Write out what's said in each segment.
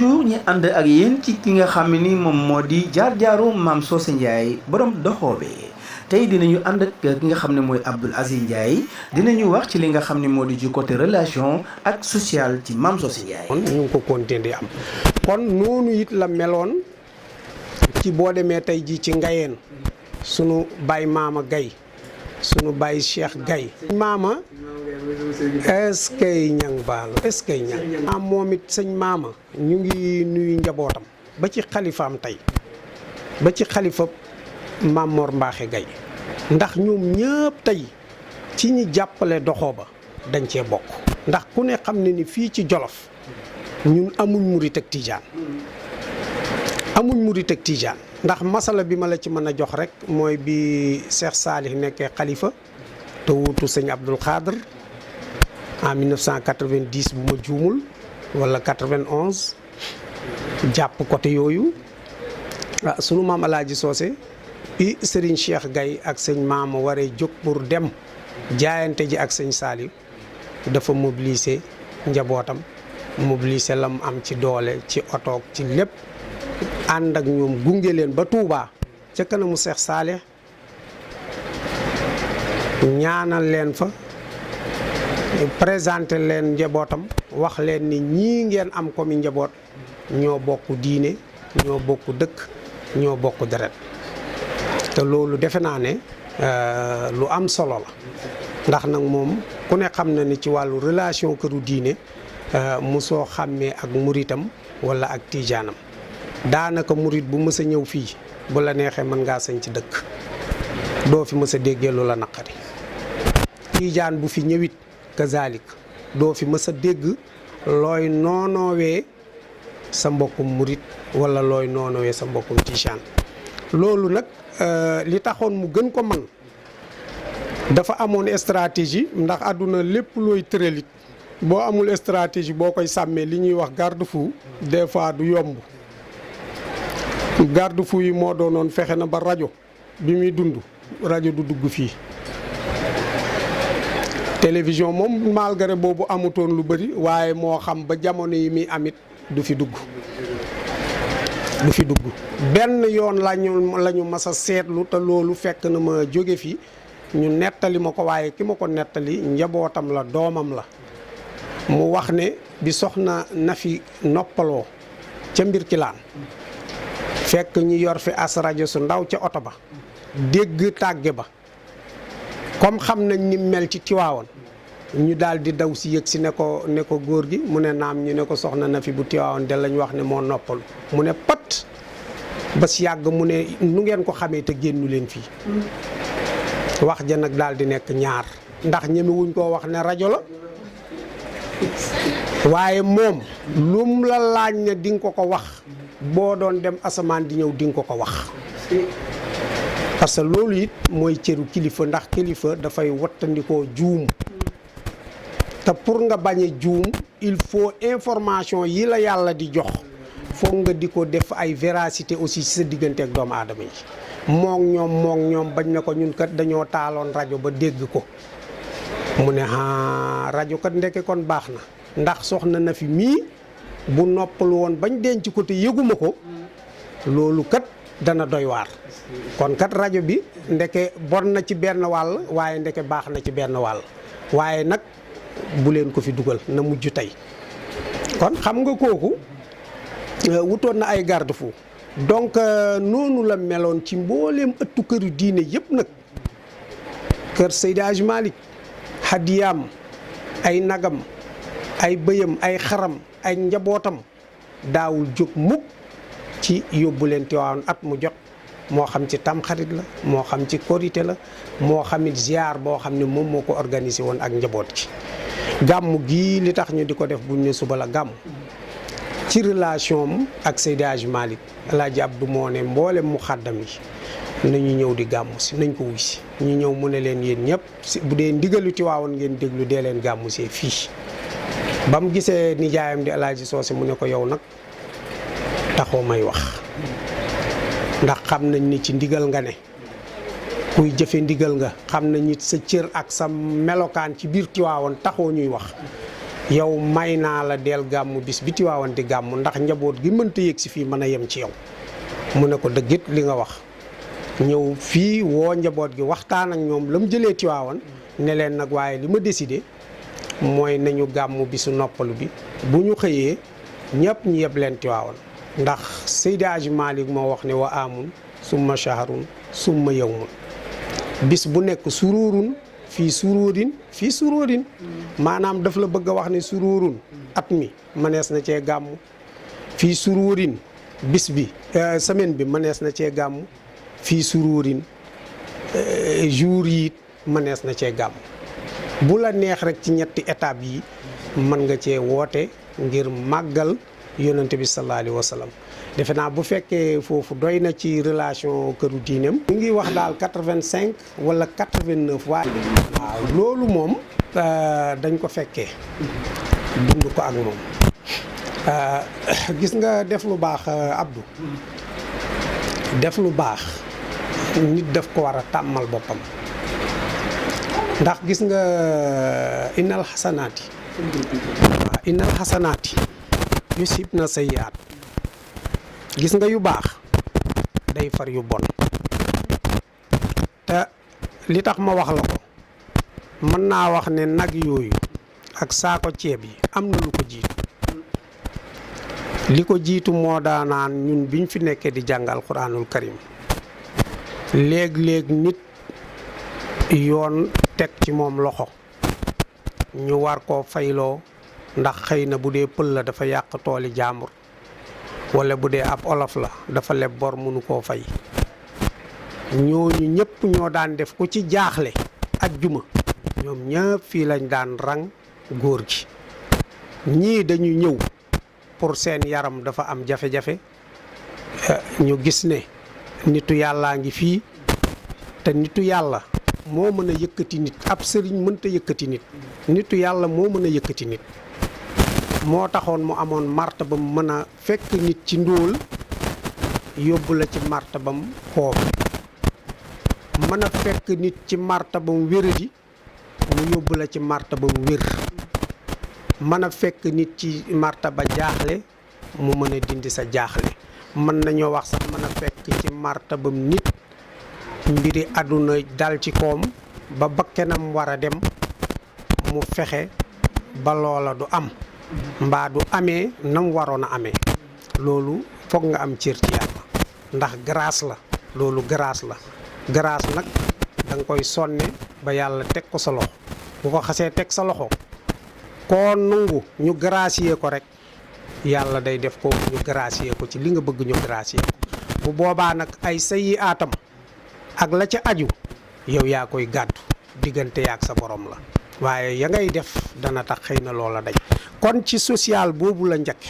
toujours ñi ànd ak yéen ci ki nga xam ni moom moo di jaar-jaaru Mame Socé Ndiaye borom doxoobe tey dinañu ànd ak ki nga xam ne mooy Abdoul Aziz Ndiaye dinañu wax ci li nga xam ne moo di ci côté relation ak social ci Mame Socé Ndiaye. ñu ngi ko continuer di am kon noonu it la meloon ci boo demee tey jii ci Ngayeen sunu baay Maama Gaye sunu baay Cheikh Gaye maama est-ce que ñang baalu est-ce que ñang am moom it sëñ maama ñu ngi nuyu njabootam ba ci xalifaam tey ba ci xalifa Maam Mor Mbaaxe Gaye ndax ñoom ñëpp tey ci ñi jàppale doxoo ba dañ cee bokk ndax ku ne xam ne ni fii ci Jolof ñun amuñ murit ak tijaan amuñ murit ak tijaan ndax masala bi ma la ci mën a jox rek mooy bi Cheikh Salih nekkee xalifa te wuutu sëñ Abdul Xaadir en 1990 bu ma juumul wala 91 jàpp côté yooyu sunu maam Alaaji Socé bi Serigne Cheikh Gaye ak sëñ maama waree jóg pour dem jaayante ji ak sëñ Salih dafa mobiliser njabootam mobiliser la mu am ci doole ci otoog ci lépp ànd ak ñoom gunge leen ba Touba ca kanamu Cheikh Salih ñaanal leen fa présenté leen njabootam wax leen ni ñii ngeen am comme njaboot ñoo bokk diine ñoo bokk dëkk ñoo bokk deret te loolu defe naa ne lu am solo la ndax nag moom ku ne xam na ni ci wàllu relation këru diine mosoo xàmmee ak muritam wala ak tijaanam daanaka murit bu mës a ñëw fii bu la neexee mën ngaa sañ ci dëkk doo fi mës a déggee lu la naqari tijaan bu fi ñëwit kazalik doo fi mës a dégg looy noonoowee sa mbokkum murit wala looy noonoowee sa mbokkum tijaan loolu nag li taxoon mu gën ko man dafa amoon stratégie ndax àdduna lépp looy tëralit boo amul stratégie boo koy sàmmee li ñuy wax garde-fou des fois du yomb garde-fou yi moo doonoon fexe na ba rajo bi muy dund rajo du dugg fii télévision moom malgré boobu amutoon lu bëri waaye moo xam ba jamono yi muy amit du fi dugg benn yoon lañu mas a seetlu te loolu fekk na ma jóge fi ñu nettali ma ko waaye ki ma ko nettali njabootam la doomam la mu wax ne bi soxna na fi noppaloo ca mbir ki laan fekk ñu yor fi as rajo su ndaw ca oto ba dégg tàgge ba comme xam nañ ni mel ci Tiwaawoon ñu daal di daw si yëg si ne ko góor gi mu ne naam ñu ne ko soxna na fi bu Tiwaawoon de lañ wax ne moo noppalu mu ne pat ba si yàgg mu ne nu ngeen ko xamee te génnu leen fii wax ja nag daal di nekk ñaar ndax ñemewuñ koo wax ne rajo la waaye moom lum la laaj ne di nga ko wax boo doon dem asamaan di ñëw di nga ko wax parce que loolu it mooy cëru kilifa ndax kilifa dafay wattandikoo juum te pour nga bañ a juum il faut information yi la yàlla di jox foog nga di ko def ay véracité aussi ci sa diggante ak doomu aadama yi mook ñoom bañ na ko ñun kat dañoo taaloon rajo ba dégg ko mu ne rajo kat ndeke kon baax na ndax soxna na fi mii bu noppalu woon bañ denc ko te yëguma ko loolu kat dana doy waar kon kat rajo bi ndeke bon na ci benn wàll waaye ndeke baax na ci benn wàll waaye nag bu leen ko fi dugal na mujj tey kon xam nga kooku wutoon na ay garde-fou donc noonu la meloon ci mbooleem ëttu këru diine yëpp nag kër Seydi Hadji Malick hadiyaam ay nagam ay bëyam ay xaram ay njabootam daawul jóg mukk ci yóbbu leen Tiwaawan at mu jot moo xam ci tamxarit la moo xam ci korité la moo xamit ziar boo xam ne moom moo ko organisé woon ak njaboot gi gàmm gii li tax ñu di ko def buñ ne suba la gàmm ci relation am ak Seydi Hadji Malick Alaaji Abdou moo ne mboolem mu xàddam yi nañu ñëw di gàmmu si nañ ko wuy si ñu ñëw mu ne leen yéen ñëpp bu dee ndigalu Tiwaawan ngeen déglu dee leen gàmmu see fii ba mu gisee nijaayam di Alaaji Socé mu ne ko yow nag taxoo may wax ndax xam nañ ni ci ndigal nga ne kuy jëfe ndigal nga xam nañ ni sa cër ak sa melokaan ci biir Tiwaawan taxoo ñuy wax yow may naa la del gàmmu bis bi Tiwaawan di gàmmu ndax njaboot gi mënta yëg si fii mën a yem ci yow. mu ne ko dëggit li nga wax ñëw fii woo njaboot gi waxtaan ak ñoom la mu jëlee Tiwaawan ne leen nag waaye li ma décidé mooy nañu gàmmu bisu noppalu bi bu ñu xëyee ñëpp ñu yeb leen Tiwaawan ndax Seydi Hadji Malick moo wax ne wa amun summa shahrun summa yawmun bis bu nekk sururun fii suróorin maanaam daf la bëgg a wax ne sururun at mi mënees na cee gàmmu fii suróorin bis bi semaine bi mënees na cee gàmmu fii suróorin jour yi mënees na cee gàmmu bu la neex rek ci ñetti étape yi mën nga cee woote ngir màggal yonente bi sallallahu alayhi wa sallam defe naa bu fekkee foofu doy na ci relation këru diineem mu ngi wax daal 85 wala 89 waaye waaw loolu moom dañ ko fekkee dund ko ak moom gis nga def lu baax Abdou def lu baax nit daf ko war a tàmmal boppam ndax gis nga innal xasanaati waaw innal xasanaati yusibna sayyi'aat gis nga yu baax day far yu bon te li tax ma wax la ko mën naa wax ne nag yooyu ak saako ceeb yi am na lu ko jiitu li ko jiitu moo daanaan ñun biñ fi nekkee di jàngal Quraanul Karim léeg-léeg nit yoon teg ci moom loxo ñu war koo fayloo ndax xëy na bu dee pël la dafa yàq tooli jaambur wala bu dee ab olof la dafa leb bor mënu koo fay ñooñu ñëpp ñoo daan def ku ci jaaxle ajjuma ñoom ñëpp fii lañ daan rang góor gi ñii dañu ñëw pour seen yaram dafa am jafe-jafe ñu gis ne nitu yàllaa ngi fii te nitu yàlla moo mën a yëkkati nit ab sëriñ mënta yëkkati nit nitu yàlla moo mën a yëkkati nit moo taxoon mu amoon martabam mën a fekk nit ci ndóol yóbbu la ci martabam xoob mën a fekk nit ci martabam wéradi mu yóbbu la ci martabam wér mën a fekk nit ci martaba jaaxle mu mën a dindi sa jaaxle mën nañoo wax sax mën a fekk ci martabam nit mbiri àdduna dal ci koom ba bakkenam war a dem mu fexe ba loola du am mbaa du amee nam waroon a amee loolu foog nga am cër ci yàlla ndax grâce la loolu grâce la grâce nag da nga koy sonne ba yàlla teg ko sa loxo bu ko xasee teg sa loxo koo nungu ñu gracier ko rek yàlla day def ko ñu gracier ko ci li nga bëgg ñu gracier ko bu boobaa nag ay sayi atam ak la ca aju yow yaa koy gàddu diggante yaak sa borom la waaye ya ngay def dana tax xëy na loola dañ kon ci social boobu la njëkke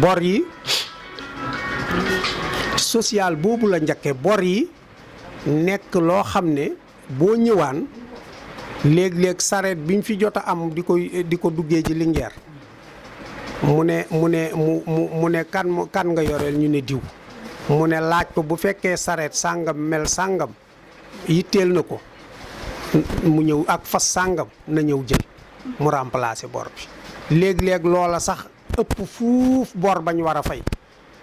bor yi social boobu la njëkke bor yi nekk loo xam ne boo ñëwaan léeg-léeg sareet biñ fi jot a am di ko duggee ji Linguère mu ne kan nga yoreel ñu ne diw mu ne laaj ko bu fekkee sareet sàngam mel sàngam yitteel na ko mu ñëw ak fas sàngam na ñëw jël mu remplacer bor bi léeg-léeg loola sax ëpp fuuf bor bañ war a fay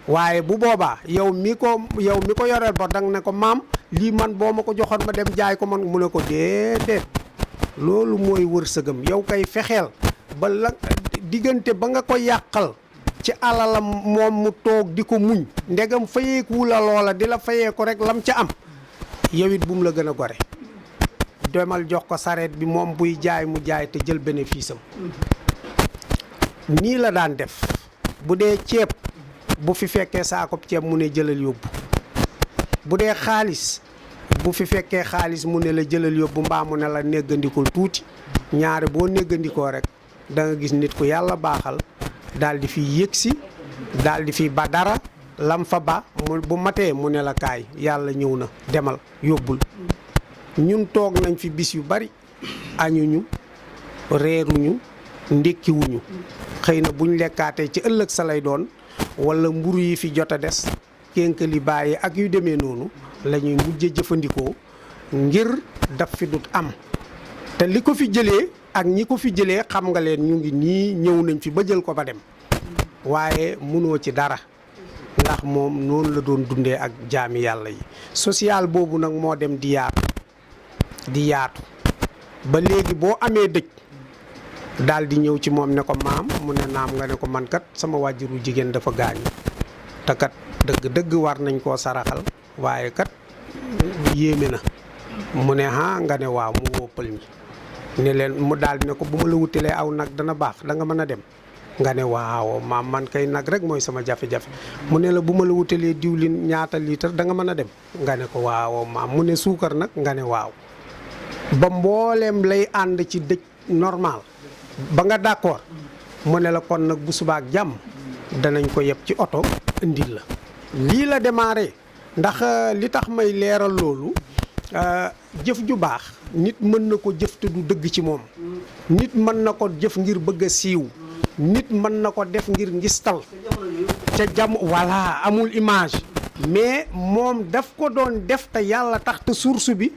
waaye bu boobaa yow mi ko yoreel bor danga ne ko maam lii man boo ma ko joxoon ma dem jaay ko man mu ne ko déedéet loolu mooy wërsëgam yow kay fexeel ba la diggante ba nga ko yàqal ci alalam moom mu toog di ko muñ ndegam fayeeku la loola di la fayee ko rek lam ca am yow it bu mu la gën a gore demal jox ko sareet bi moom buy jaay mu jaay te jël bénéfice am nii la daan def bu dee ceeb bu fi fekkee saako ceeb mu ne jëlal yóbbu bu dee xaalis bu fi fekkee xaalis mu ne la jëlal yóbbu mbaa mu ne la néggandikul tuuti ñaare boo néggandikoo rek da nga gis nit ku yàlla baaxal daal di fi yëgsi daal di fi ba dara lam fa ba mu bu matee mu ne la kaay yàlla ñëw na demal yóbbul ñun toog nañ fi bis yu bari añuñu reeruñu ndékkiwuñu xëy na buñ lekkaatee ci ëllëg sa lay doon wala mburu yi fi jot a des kénkali bàyyi ak yu demee noonu la ñuy mujje jëfandikoo ngir daf fi dut am te li ko fi jëlee ak ñi ko fi jëlee xam nga leen ñu ngi nii ñëw nañ fi ba jël ko ba dem waaye mënoo ci dara ndax moom noonu la doon dundee ak jaami yàlla yi social boobu nag moo dem di yaatu ba léegi boo amee dëj daal di ñëw ci moom ne ko maam mu ne naam nga ne ko man kat sama wàjjuru jigéen dafa gaañu te kat dëgg war nañ koo saraxal waaye kat yéeme na mu ne nga ne waaw mu woppal mi ne leen mu daal di ne ko bu ma la wutalee aw nag dana baax da nga mën a dem nga ne waaw maam man kay nag rek mooy sama jafe-jafe mu ne la bu ma la wutalee diwlin ñaata litre da nga mën a dem nga ne ko waaw maam mu ne suukar nag nga ne waaw ba mbooleem lay ànd ci dëj normal ba nga d'accord mu ne la kon nag bu subaak jàmm danañ ko yeb ci oto indil la lii la démarré ndax li tax may leeral loolu jëf ju baax nit mën na ko jëf te du dëgg ci moom nit mën na ko jëf ngir bëgg a siiw nit mën na ko def ngir ngistal ca jam voilà amul image mais moom daf ko doon def te yàlla tax te source bi